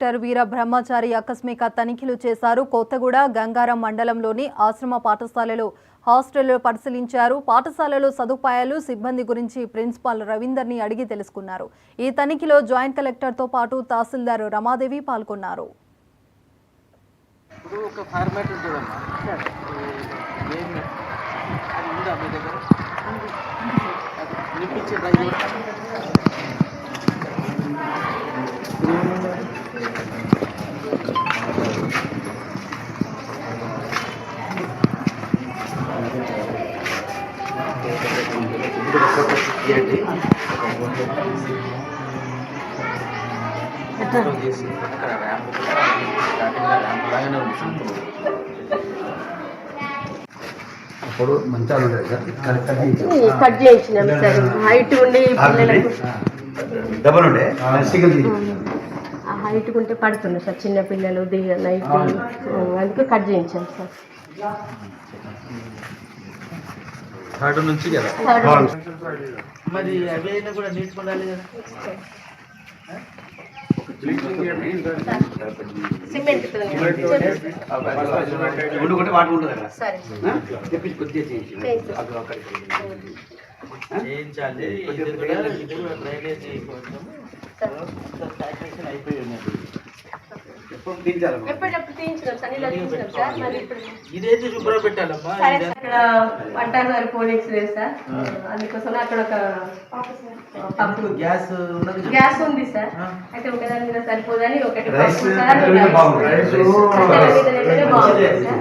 Collector వీర బ్రహ్మచారి ఆకస్మిక తనిఖీలు చేశారు. కొత్తగూడ గంగారం మండలంలోని ఆశ్రమ పాఠశాలలో హాస్టల్లో పరిశీలించారు. పాఠశాలలో సదుపాయాలు, సిబ్బంది గురించి ప్రిన్సిపాల్ రవీందర్ని అడిగి తెలుసుకున్నారు. ఈ తనిఖీలో జాయింట్ కలెక్టర్తో పాటు తహసీల్దార్ రమాదేవి పాల్గొన్నారు. అప్పుడు మంచాలు ఉంటాయి సార్, కట్ చేయించినాం సార్. హైట్ ఉండి పిల్లలకు డబల్ ఉండే హైట్ ఉంటే పడుతున్నాయి సార్, చిన్న పిల్లలు నైట్ అందుకే కట్ చేయించాం సార్. థర్డ్ నుంచి కదా మరి అవైనా కూడా నేర్చుకోవాలి కదా. సిమెంట్ చేయించాలి. ఇది కూడా డ్రైనేజీ అయిపోయి ఉన్నది. ఎప్పటికప్పుడు తీయించినాం సార్, ఇలా తీయించినాం సార్. మరి ఇప్పుడు ఇదేంటి శుభ్రం పెట్టాలమ్మా. అక్కడ పట్టాలు గారి పోలీస్ లేదు సార్, అందుకోసం అక్కడ ఒక పంపు గ్యాస్ గ్యాస్ ఉంది సార్. అయితే ఒకదాని మీద సరిపోదని ఒకటి పంపు సార్. బాగుంది సార్.